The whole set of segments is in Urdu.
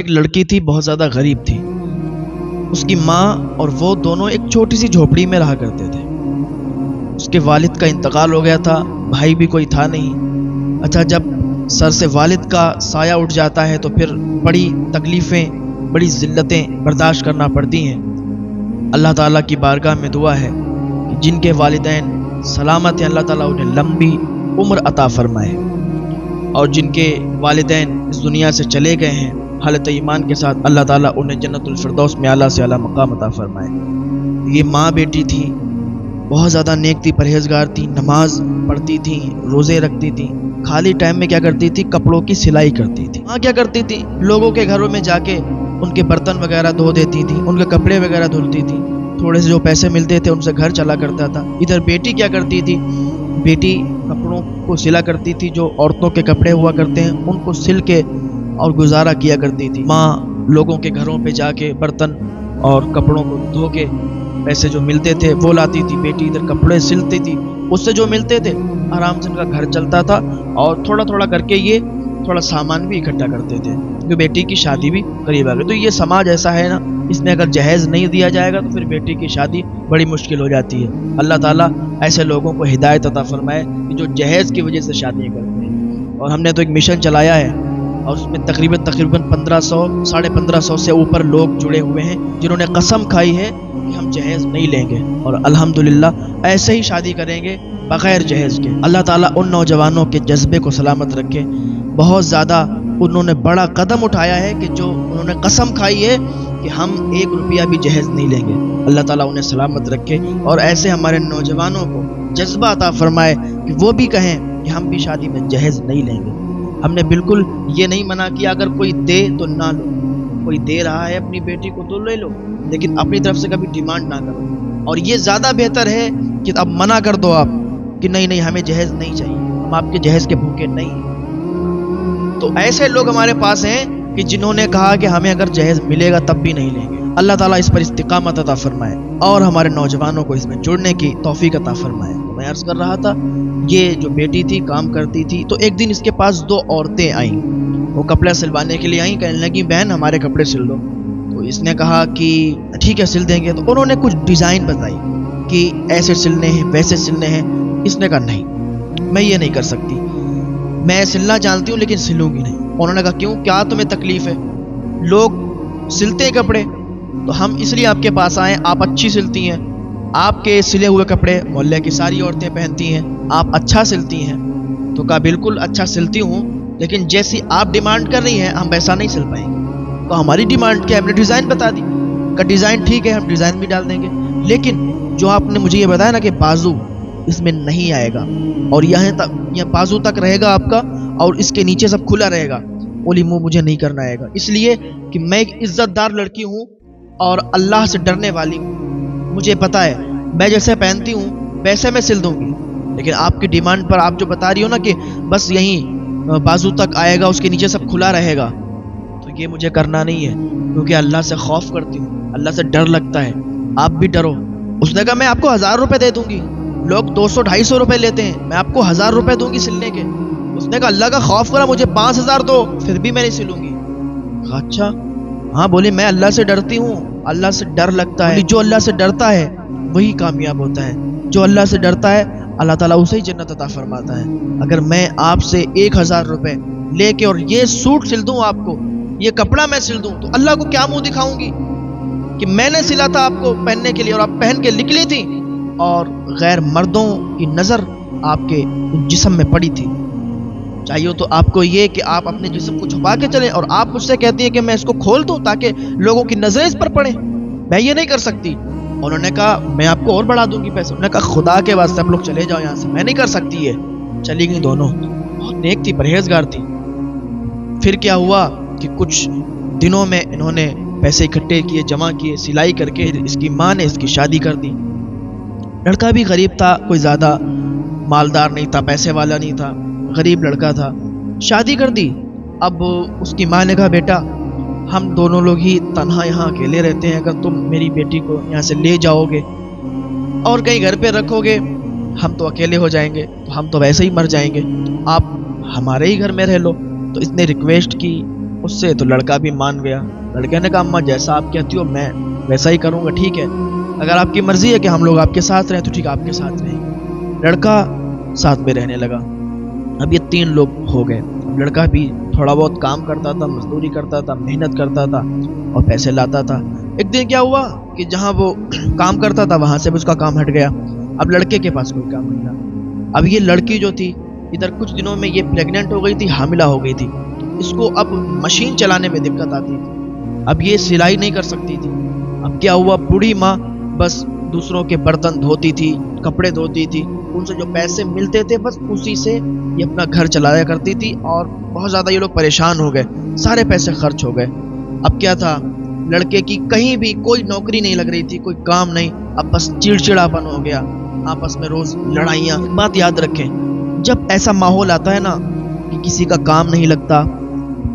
ایک لڑکی تھی بہت زیادہ غریب تھی. اس کی ماں اور وہ دونوں ایک چھوٹی سی جھوپڑی میں رہا کرتے تھے. اس کے والد کا انتقال ہو گیا تھا، بھائی بھی کوئی تھا نہیں. اچھا، جب سر سے والد کا سایہ اٹھ جاتا ہے تو پھر بڑی تکلیفیں، بڑی ذلتیں برداشت کرنا پڑتی ہیں. اللہ تعالیٰ کی بارگاہ میں دعا ہے کہ جن کے والدین سلامت ہیں اللہ تعالیٰ انہیں لمبی عمر عطا فرمائے، اور جن کے والدین اس دنیا سے چلے گئے ہیں حالت ایمان کے ساتھ اللہ تعالیٰ انہیں جنت الفردوس میں اعلیٰ سے اعلیٰ مقام عطا فرمائے. یہ ماں بیٹی تھی، بہت زیادہ نیک تھی، پرہیزگار تھی، نماز پڑھتی تھی، روزے رکھتی تھی. خالی ٹائم میں کیا کرتی تھی؟ کپڑوں کی سلائی کرتی تھی. ماں کیا کرتی تھی؟ لوگوں کے گھروں میں جا کے ان کے برتن وغیرہ دھو دیتی تھی، ان کے کپڑے وغیرہ دھلتی تھی. تھوڑے سے جو پیسے ملتے تھے ان سے گھر چلا کرتا تھا. ادھر بیٹی کیا کرتی تھی؟ بیٹی کپڑوں کو سلا کرتی تھی، جو عورتوں کے کپڑے ہوا کرتے ہیں ان کو سل کے اور گزارا کیا کرتی تھی. ماں لوگوں کے گھروں پہ جا کے برتن اور کپڑوں کو دھو کے پیسے جو ملتے تھے وہ لاتی تھی. بیٹی ادھر کپڑے سلتی تھی، اس سے جو ملتے تھے آرام سے ان کا گھر چلتا تھا، اور تھوڑا تھوڑا کر کے یہ تھوڑا سامان بھی اکٹھا کرتے تھے کیونکہ بیٹی کی شادی بھی قریب آ گئی. تو یہ سماج ایسا ہے نا، اس میں اگر جہیز نہیں دیا جائے گا تو پھر بیٹی کی شادی بڑی مشکل ہو جاتی ہے. اللہ تعالیٰ ایسے لوگوں کو ہدایت عطا فرمائے کہ جو جہیز کی وجہ سے شادی کرتے ہیں. اور ہم نے تو ایک مشن چلایا ہے اور اس میں تقریباً 1500 ساڑھے 1500 سے اوپر لوگ جڑے ہوئے ہیں جنہوں نے قسم کھائی ہے کہ ہم جہیز نہیں لیں گے، اور الحمدللہ ایسے ہی شادی کریں گے بغیر جہیز کے. اللہ تعالیٰ ان نوجوانوں کے جذبے کو سلامت رکھے. بہت زیادہ انہوں نے بڑا قدم اٹھایا ہے کہ جو انہوں نے قسم کھائی ہے کہ ہم 1 روپیہ بھی جہیز نہیں لیں گے. اللہ تعالیٰ انہیں سلامت رکھے اور ایسے ہمارے نوجوانوں کو جذبہ عطا فرمائے کہ وہ بھی کہیں کہ ہم بھی شادی میں جہیز نہیں لیں گے. ہم نے بالکل یہ نہیں منع کیا اگر کوئی دے تو نہ لو، کوئی دے رہا ہے اپنی بیٹی کو تو لے لو، لیکن اپنی طرف سے کبھی ڈیمانڈ نہ کرو. اور یہ زیادہ بہتر ہے کہ اب منع کر دو آپ کہ نہیں ہمیں جہیز نہیں چاہیے، ہم آپ کے جہیز کے بھوکے نہیں ہیں. تو ایسے لوگ ہمارے پاس ہیں کہ جنہوں نے کہا کہ ہمیں اگر جہیز ملے گا تب بھی نہیں لیں گے. اللہ تعالیٰ اس پر استقامت عطا فرمائے اور ہمارے نوجوانوں کو اس میں جڑنے کی توفیق عطا فرمائے. تو میں عرض کر رہا تھا، یہ جو بیٹی تھی کام کرتی تھی، تو ایک دن اس کے پاس 2 عورتیں آئیں. وہ کپڑے سلوانے کے لیے آئیں، کہنے لگی بہن ہمارے کپڑے سل دو. تو اس نے کہا کہ ٹھیک ہے سل دیں گے. تو انہوں نے کچھ ڈیزائن بتائی کہ ایسے سلنے ہیں ویسے سلنے ہیں. اس نے کہا نہیں میں یہ نہیں کر سکتی، میں سلنا جانتی ہوں لیکن سلوں گی نہیں. انہوں نے کہا کیوں، کیا تمہیں تکلیف ہے؟ لوگ سلتے ہیں کپڑے تو ہم اس لیے آپ کے پاس آئے. آپ اچھی سلتی ہیں، آپ کے سلے ہوئے کپڑے محلے کی ساری عورتیں پہنتی ہیں، آپ اچھا سلتی ہیں. تو کہا بالکل اچھا سلتی ہوں، لیکن جیسی آپ ڈیمانڈ کر رہی ہیں ہم ویسا نہیں سل پائیں گے. تو ہماری ڈیمانڈ کیا؟ ہم نے ڈیزائن بتا دی. کا ڈیزائن ٹھیک ہے ہم ڈیزائن بھی ڈال دیں گے، لیکن جو آپ نے مجھے یہ بتایا نا کہ بازو اس میں نہیں آئے گا، اور یہ بازو تک رہے گا آپ کا، اور اس کے نیچے سب کھلا رہے گا، بولی منہ مجھے نہیں کرنا آئے گا. اس لیے کہ میں ایک عزت دار لڑکی ہوں اور اللہ سے ڈرنے والی ہوں. مجھے پتا ہے میں جیسے پہنتی ہوں ویسے میں سل دوں گی، لیکن آپ کی ڈیمانڈ پر آپ جو بتا رہی ہو نا کہ بس یہیں بازو تک آئے گا، اس کے نیچے سب کھلا رہے گا، تو یہ مجھے کرنا نہیں ہے، کیونکہ اللہ سے خوف کرتی ہوں، اللہ سے ڈر لگتا ہے. آپ بھی ڈرو. اس نے کہا میں آپ کو 1000 روپے دے دوں گی. لوگ 200-250 روپے لیتے ہیں، میں آپ کو 1000 روپے دوں گی سلنے کے. اس نے کہا اللہ کا خوف کرا مجھے 5000 دو پھر بھی میں نہیں سلوں گی. اچھا ہاں، بولی میں اللہ سے ڈرتی ہوں، اللہ سے ڈر لگتا ہے. جو اللہ سے ڈرتا ہے وہی کامیاب ہوتا ہے. جو اللہ سے ڈرتا ہے اللہ تعالیٰ اسے ہی جنت عطا فرماتا ہے. اگر میں آپ سے 1000 روپے لے کے اور یہ سوٹ سل دوں آپ کو، یہ کپڑا میں سل دوں، تو اللہ کو کیا منہ دکھاؤں گی کہ میں نے سلا تھا آپ کو پہننے کے لیے اور آپ پہن کے نکلی تھی، اور غیر مردوں کی نظر آپ کے جسم میں پڑی تھی. چاہیے تو آپ کو یہ کہ آپ اپنے جسم کو چھپا کے چلیں، اور آپ مجھ سے کہتی ہیں کہ میں اس کو کھول دوں تاکہ لوگوں کی نظریں اس پر پڑیں. میں یہ نہیں کر سکتی. انہوں نے کہا میں آپ کو اور بڑھا دوں گی پیسے. انہوں نے کہا خدا کے واسطے آپ لوگ چلے جاؤ یہاں سے، میں نہیں کر سکتی. یہ چلی گئی دونوں. بہت نیک تھی، پرہیزگار تھی. پھر کیا ہوا کہ کچھ دنوں میں انہوں نے پیسے اکٹھے کیے، جمع کیے، سلائی کر کے اس کی ماں نے اس کی شادی کر دی. لڑکا بھی غریب تھا، کوئی زیادہ مالدار نہیں تھا، پیسے والا نہیں تھا، غریب لڑکا تھا. شادی کر دی. اب اس کی ماں نے کہا بیٹا ہم دونوں لوگ ہی تنہا یہاں اکیلے رہتے ہیں، اگر تم میری بیٹی کو یہاں سے لے جاؤ گے اور کہیں گھر پہ رکھو گے ہم تو اکیلے ہو جائیں گے، تو ہم تو ویسے ہی مر جائیں گے، آپ ہمارے ہی گھر میں رہ لو. تو اس نے ریکویسٹ کی اس سے تو لڑکا بھی مان گیا. لڑکے نے کہا اماں جیسا آپ کہتی ہو میں ویسا ہی کروں گا, ٹھیک ہے اگر آپ کی مرضی ہے کہ ہم لوگ آپ کے ساتھ رہیں تو ٹھیک آپ کے ساتھ رہیں. لڑکا ساتھ میں رہنے لگا. اب یہ 3 لوگ ہو گئے. اب لڑکا بھی تھوڑا بہت کام کرتا تھا, مزدوری کرتا تھا, محنت کرتا تھا اور پیسے لاتا تھا. ایک دن کیا ہوا کہ جہاں وہ کام کرتا تھا وہاں سے بھی اس کا کام ہٹ گیا. اب لڑکے کے پاس کوئی کام نہیں تھا. اب یہ لڑکی جو تھی ادھر کچھ دنوں میں یہ پریگننٹ ہو گئی تھی, حاملہ ہو گئی تھی. اس کو اب مشین چلانے میں دقت آتی تھی. اب یہ سلائی نہیں کر سکتی تھی. اب کیا ہوا, بوڑھی ماں بس دوسروں کے برتن دھوتی تھی, کپڑے دھوتی تھی, ان سے جو پیسے ملتے تھے بس اسی سے یہ اپنا گھر چلایا کرتی تھی. اور بہت زیادہ یہ لوگ پریشان ہو گئے, سارے پیسے خرچ ہو گئے. اب کیا تھا, لڑکے کی کہیں بھی کوئی نوکری نہیں لگ رہی تھی, کوئی کام نہیں. اب بس چڑچڑاپن ہو گیا, آپس میں روز لڑائیاں. بات یاد رکھیں, جب ایسا ماحول آتا ہے نا کہ کسی کا کام نہیں لگتا,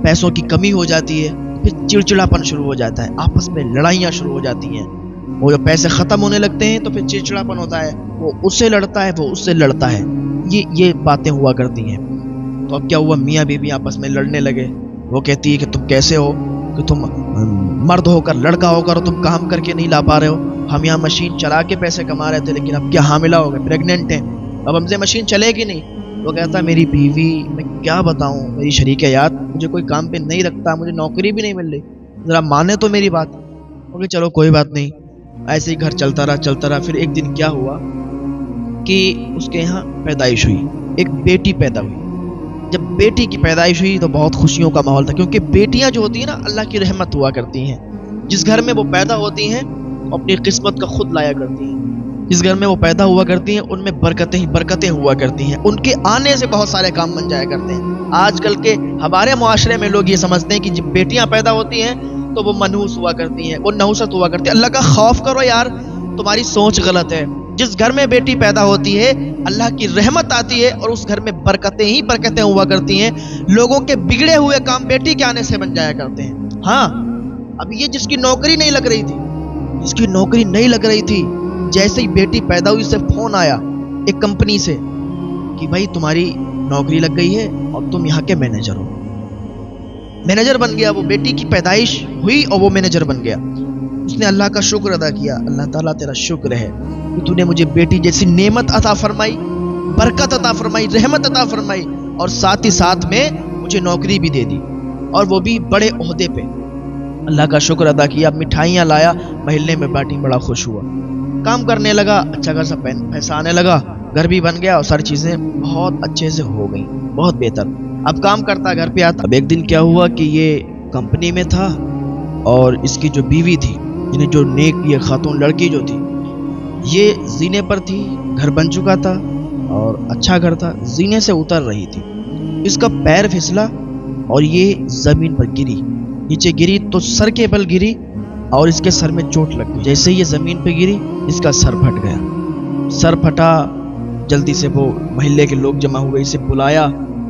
پیسوں کی کمی ہو جاتی ہے, پھر چڑچڑاپن شروع ہو جاتا ہے, آپس میں لڑائیاں شروع ہو جاتی ہیں. وہ جب پیسے ختم ہونے لگتے ہیں تو پھر چڑچڑاپن ہوتا ہے, وہ اس سے لڑتا ہے, وہ اس سے لڑتا ہے. یہ باتیں ہوا کرتی ہیں. تو اب کیا ہوا, میاں بیوی آپس میں لڑنے لگے. وہ کہتی ہے کہ تم کیسے ہو کہ تم مرد ہو کر, لڑکا ہو کر تم کام کر کے نہیں لا پا رہے ہو. ہم یہاں مشین چلا کے پیسے کما رہے تھے, لیکن اب کیا حاملہ ہو گئے, پریگننٹ ہیں, اب ہم سے مشین چلے گی نہیں. وہ کہتا میری بیوی, میں کیا بتاؤں, میری شریک حیات مجھے کوئی کام پہ نہیں رکھتا, مجھے نوکری بھی نہیں مل رہی, ذرا مانے تو میری بات. اوکے چلو کوئی بات نہیں. ایسے ہی گھر چلتا رہا. پھر ایک دن کیا ہوا کہ اس کے یہاں پیدائش ہوئی, ایک بیٹی پیدا ہوئی. جب بیٹی کی پیدائش ہوئی تو بہت خوشیوں کا ماحول تھا, کیونکہ بیٹیاں جو ہوتی ہیں نا اللہ کی رحمت ہوا کرتی ہیں. جس گھر میں وہ پیدا ہوتی ہیں اپنی قسمت کا خود لایا کرتی ہیں. جس گھر میں وہ پیدا ہوا کرتی ہیں ان میں برکتیں ہی برکتیں ہوا کرتی ہیں. ان کے آنے سے بہت سارے کام بن جایا کرتے ہیں. آج کل کے ہمارے معاشرے میں لوگ یہ سمجھتے ہیں کہ جب بیٹیاں پیدا ہوتی ہیں تو وہ منحوس ہوا کرتی ہیں, وہ نحوست ہوا کرتی ہے. اللہ کا خوف کرو یار, تمہاری سوچ غلط ہے. جس گھر میں بیٹی پیدا ہوتی ہے اللہ کی رحمت آتی ہے اور اس گھر میں برکتیں ہی برکتیں ہوا کرتی ہیں. لوگوں کے بگڑے ہوئے کام بیٹی کے آنے سے بن جایا کرتے ہیں. ہاں اب یہ جس کی نوکری نہیں لگ رہی تھی, جیسے ہی بیٹی پیدا ہوئی, سے فون آیا ایک کمپنی سے کہ بھائی تمہاری نوکری لگ گئی ہے اور تم یہاں کے مینیجر ہو. مینیجر بن گیا. وہ بیٹی کی پیدائش ہوئی اور وہ مینیجر بن گیا. اس نے اللہ کا شکر ادا کیا, اللہ تعالیٰ تیرا شکر ہے کہ تو نے مجھے بیٹی جیسی نعمت عطا فرمائی, برکت عطا فرمائی, رحمت عطا فرمائی, اور ساتھ ہی ساتھ میں مجھے نوکری بھی دے دی, اور وہ بھی بڑے عہدے پہ. اللہ کا شکر ادا کیا, مٹھائیاں لایا, محلے میں بانٹی, بڑا خوش ہوا. کام کرنے لگا, اچھا خاصا پیسہ آنے لگا, گھر بھی بن گیا اور ساری چیزیں بہت اچھے سے ہو گئیں, بہت بہتر. اب کام کرتا, گھر پہ آتا. اب ایک دن کیا ہوا کہ یہ کمپنی میں تھا اور اس کی جو بیوی تھی, یعنی جو نیک یہ خاتون لڑکی جو تھی, یہ زینے پر تھی. گھر بن چکا تھا اور اچھا گھر تھا, زینے سے اتر رہی تھی. اس کا پیر پھسلا اور یہ زمین پر گری, نیچے گری تو سر کے بل گری اور اس کے سر میں چوٹ لگ گئی. جیسے یہ زمین پہ گری اس کا سر پھٹ گیا. سر پھٹا, جلدی سے وہ محلے کے لوگ جمع ہوئے, اسے بلایا.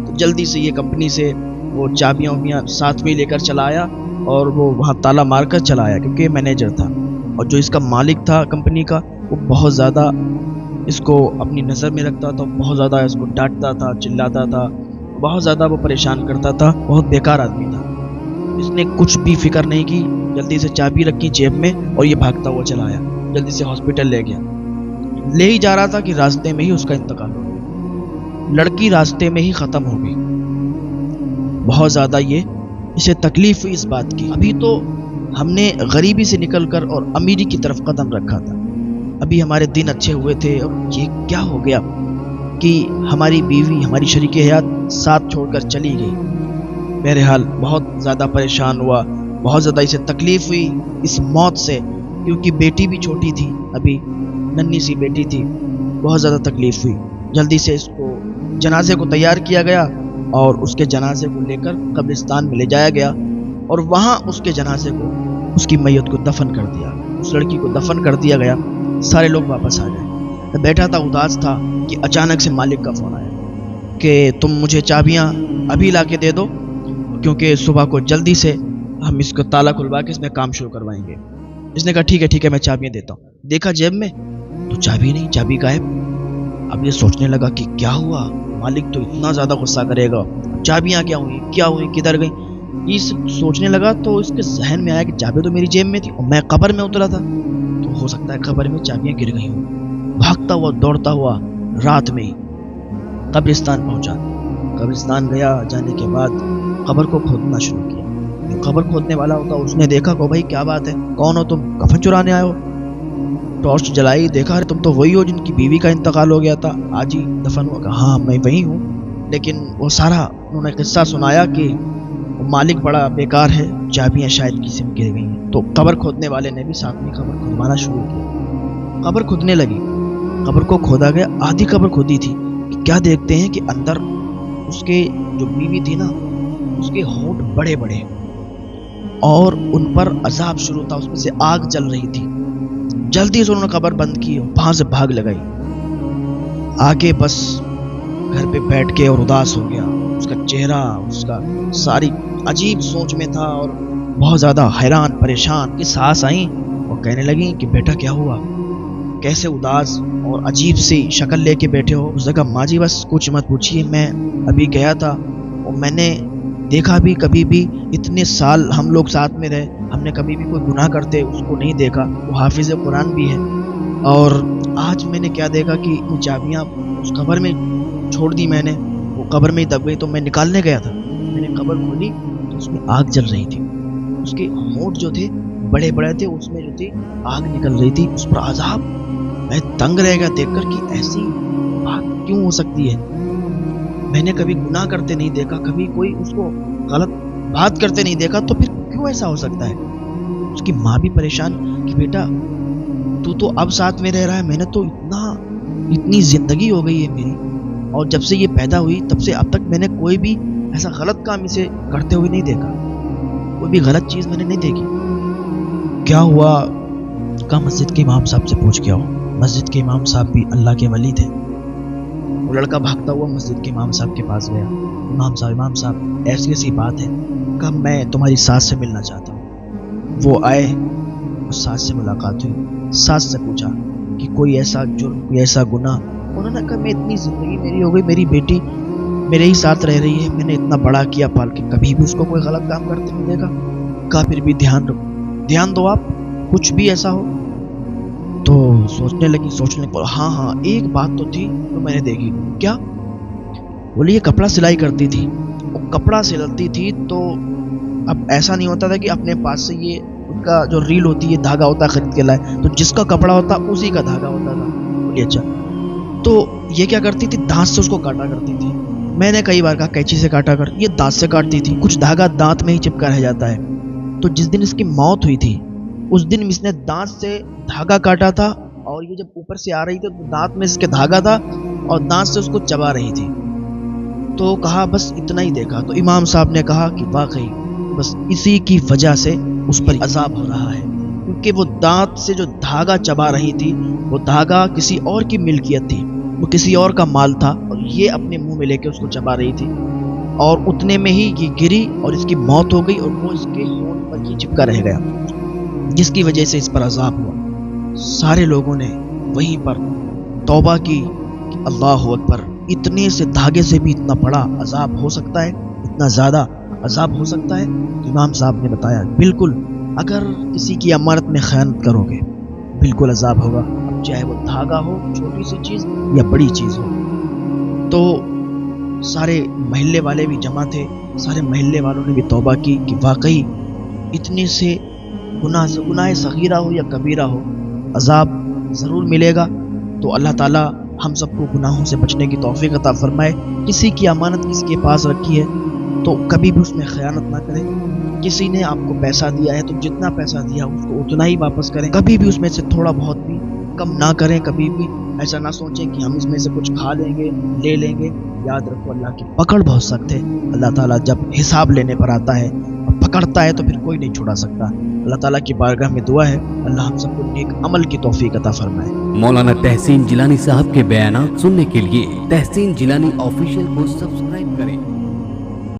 تو جلدی سے یہ کمپنی سے وہ چابیاں ساتھ میں لے کر چلا آیا اور وہ وہاں تالا مار کر چلا آیا, کیونکہ یہ مینیجر تھا. اور جو اس کا مالک تھا کمپنی کا, وہ بہت زیادہ اس کو اپنی نظر میں رکھتا تھا, بہت زیادہ اس کو ڈانٹتا تھا, چلاتا تھا, بہت زیادہ وہ پریشان کرتا تھا. بہت بیکار آدمی تھا. اس نے کچھ بھی فکر نہیں کی, جلدی سے چابی رکھی جیب میں اور یہ بھاگتا ہوا چلا آیا. جلدی سے ہاسپٹل لے گیا. لے ہی جا رہا تھا کہ راستے میں ہی اس کا انتقال ہو گیا. لڑکی راستے میں ہی ختم ہو گئی. بہت زیادہ اسے تکلیف ہوئی اس بات کی. ابھی تو ہم نے غریبی سے نکل کر اور امیری کی طرف قدم رکھا تھا, ابھی ہمارے دن اچھے ہوئے تھے, اور یہ کیا ہو گیا کہ ہماری بیوی, ہماری شریک حیات ساتھ چھوڑ کر چلی گئی. بہرحال بہت زیادہ پریشان ہوا, بہت زیادہ اسے تکلیف ہوئی اس موت سے, کیونکہ بیٹی بھی چھوٹی تھی, ابھی ننھی سی بیٹی تھی. بہت زیادہ تکلیف ہوئی. جلدی سے اس کو جنازے کو تیار کیا گیا اور اس کے جنازے کو لے کر قبرستان میں لے جایا گیا, اور وہاں اس کے جنازے کو, اس کی میت کو دفن کر دیا. اس لڑکی کو دفن کر دیا گیا. سارے لوگ واپس آ گئے. بیٹھا تھا اداس تھا کہ اچانک سے مالک کا فون آیا کہ تم مجھے چابیاں ابھی لا کے دے دو, کیونکہ صبح کو جلدی سے ہم اس کو تالا کھلوا کے اس میں کام شروع کروائیں گے. اس نے کہا ٹھیک ہے میں چابیاں دیتا ہوں. دیکھا جیب میں تو چابی نہیں, چابی غائب. اب یہ سوچنے لگا کہ کیا ہوا, مالک تو اتنا زیادہ غصہ کرے گا, چابیاں کیا ہوئی, کدھر گئی. یہ سوچنے لگا تو اس کے ذہن میں آیا کہ چابی تو میری جیب میں تھی اور میں قبر میں اترا تھا، تو ہو سکتا ہے قبر میں چابیاں گر گئی ہوں۔ بھاگتا ہوا دوڑتا ہوا رات میں ہی قبرستان پہنچا۔ قبرستان گیا، جانے کے بعد قبر کو کھودنا شروع کیا۔ جو قبر کھودنے والا ہوتا اس نے دیکھا کہ بھائی کیا بات ہے، کون ہو تم؟ کفن چرانے آئے ہو؟ ٹارچ جلائی، دیکھا تم تو وہی ہو جن کی بیوی کا انتقال ہو گیا تھا، آج ہی دفن ہوا۔ ہاں میں وہی ہوں، لیکن وہ سارا انہوں نے قصہ سنایا کہ مالک بڑا بیکار ہے، چابیاں شاید کسی میں گر گئی ہیں۔ تو قبر کھودنے والے نے بھی ساتھ میں قبر کھودوانا شروع کیا۔ قبر کھودنے لگی، قبر کو کھودا گیا، آدھی قبر کھودی تھی کہ کیا دیکھتے ہیں کہ اندر اس کے جو بیوی تھی نا، اس کے ہونٹ بڑے بڑے اور ان پر عذاب شروع تھا، اس میں سے آگ جل رہی تھی۔ جلدی سے انہوں نے قبر بند کی اور وہاں سے بھاگ لگائی۔ آگے بس گھر پہ بیٹھ کے اور اداس ہو گیا، اس کا چہرہ، اس کا ساری عجیب سوچ میں تھا اور بہت زیادہ حیران پریشان۔ کی ساس آئیں اور کہنے لگیں کہ بیٹا کیا ہوا، کیسے اداس اور عجیب سی شکل لے کے بیٹھے ہو؟ اس نے کہا ماں جی بس کچھ مت پوچھیے، میں ابھی گیا تھا اور میں نے دیکھا بھی، کبھی بھی اتنے سال ہم لوگ ساتھ میں رہے، ہم نے کبھی بھی کوئی گناہ کرتے اس کو نہیں دیکھا، وہ حافظ قرآن بھی ہے، اور آج میں نے کیا دیکھا کہ وہ چابیاں اس قبر میں چھوڑ دی میں نے، وہ قبر میں ہی دب گئی۔ تو میں نکالنے گیا تھا، میں نے قبر کھولی تو اس میں آگ جل رہی تھی، اس کے ہونٹ جو تھے بڑے بڑے تھے، اس میں جو تھی آگ نکل رہی تھی، اس پر عذاب۔ میں تنگ رہ گیا دیکھ کر کہ ایسی بات کیوں ہو سکتی ہے، میں نے کبھی گناہ کرتے نہیں دیکھا، کبھی کوئی اس کو غلط بات کرتے نہیں دیکھا، تو پھر کیوں ایسا ہو سکتا ہے؟ اس کی ماں بھی پریشان کہ بیٹا تو اب ساتھ میں رہ رہا ہے، میں نے تو اتنی زندگی ہو گئی ہے میری، اور جب سے یہ پیدا ہوئی تب سے اب تک میں نے کوئی بھی ایسا غلط کام اسے کرتے ہوئے نہیں دیکھا، کوئی بھی غلط چیز میں نے نہیں دیکھی۔ کیا ہوا؟ کہا مسجد کے امام صاحب سے پوچھ کے آؤ۔ مسجد کے امام صاحب بھی اللہ کے ولی تھے۔ وہ لڑکا بھاگتا ہوا مسجد کے امام صاحب کے پاس گیا۔ امام صاحب ایسی ایسی بات ہے، کہا میں تمہاری ساس سے ملنا چاہتا ہوں۔ وہ آئے، اس ساس سے ملاقات ہوئی، ساس سے پوچھا کہ کوئی ایسا جرم، کوئی ایسا گناہ؟ انہوں نے کہا میں اتنی زندگی میری ہو گئی، میری بیٹی میرے ہی ساتھ رہ رہی ہے، میں نے اتنا بڑا کیا پال کے، کبھی بھی اس کو کوئی غلط کام کرتے نہیں دیکھا۔ کہا پھر بھی دھیان دو آپ، کچھ بھی ایسا ہو۔ تو سوچنے لگی ہاں ایک بات تو تھی تو میں نے دیکھی۔ کیا؟ بولی یہ کپڑا سلائی کرتی تھی، وہ کپڑا سلتی تھی تو اب ایسا نہیں ہوتا تھا کہ اپنے پاس سے یہ ان کا جو ریل ہوتی ہے، دھاگا ہوتا ہے خرید کے لائے، تو جس کا کپڑا ہوتا اسی کا دھاگا ہوتا تھا۔ بولی اچھا، تو یہ کیا کرتی تھی؟ دانت سے اس کو کاٹا کرتی تھی۔ میں نے کئی بار کہا کینچی سے کاٹا کر، یہ دانت سے کاٹتی تھی، کچھ دھاگا دانت میں ہی چپکا رہ جاتا ہے۔ تو جس دن اس کی موت ہوئی تھی اس دن اس نے دانت سے دھاگا کاٹا تھا، اور یہ جب اوپر سے آ رہی تھی تو دانت میں اس کے دھاگا تھا اور دانت سے اس کو چبا رہی تھی۔ تو کہا بس اتنا ہی دیکھا۔ تو امام صاحب نے کہا کہ واقعی بس اسی کی وجہ سے اس پر عذاب ہو رہا ہے، کیونکہ وہ دانت سے جو دھاگا چبا رہی تھی وہ دھاگا کسی اور کی ملکیت تھی، وہ کسی اور کا مال تھا، اور یہ اپنے منہ میں لے کے اس کو چبا رہی تھی، اور اتنے میں ہی یہ گری اور اس کی موت ہو گئی، اور وہ اس کے ہونٹ پر ہی چپکا رہ گیا، جس کی وجہ سے اس پر عذاب ہوا۔ سارے لوگوں نے وہیں پر توبہ کی کہ اللہ اکبر، اتنے سے دھاگے سے بھی اتنا بڑا عذاب ہو سکتا ہے، اتنا زیادہ عذاب ہو سکتا ہے؟ امام صاحب نے بتایا بالکل، اگر کسی کی امانت میں خیانت کرو گے بالکل عذاب ہوگا، چاہے وہ دھاگا ہو، چھوٹی سی چیز یا بڑی چیز ہو۔ تو سارے محلے والے بھی جمع تھے، سارے محلے والوں نے بھی توبہ کی کہ واقعی اتنے سے گناہ صغیرہ ہو یا کبیرہ ہو عذاب ضرور ملے گا۔ تو اللہ تعالی ہم سب کو گناہوں سے بچنے کی توفیق عطا فرمائے۔ کسی کی امانت کسی کے پاس رکھی ہے تو کبھی بھی اس میں خیانت نہ کریں۔ کسی نے آپ کو پیسہ دیا ہے تو جتنا پیسہ دیا اس کو اتنا ہی واپس کریں، کبھی بھی اس میں سے تھوڑا بہت بھی کم نہ کریں، کبھی بھی ایسا نہ سوچیں کہ ہم اس میں سے کچھ کھا لیں گے، لے لیں گے۔ یاد رکھو اللہ کی پکڑ بہت سخت ہے، اللہ تعالیٰ جب حساب لینے پر آتا ہے پکڑتا ہے تو پھر کوئی نہیں چھوڑا سکتا۔ اللہ تعالیٰ کی بارگاہ میں دعا ہے اللہ ہم سب کو نیک عمل کی توفیق عطا فرمائے۔ مولانا تحسین جیلانی صاحب کے بیانات سننے کے لیے تحسین جیلانی آفیشیل کو سبسکرائب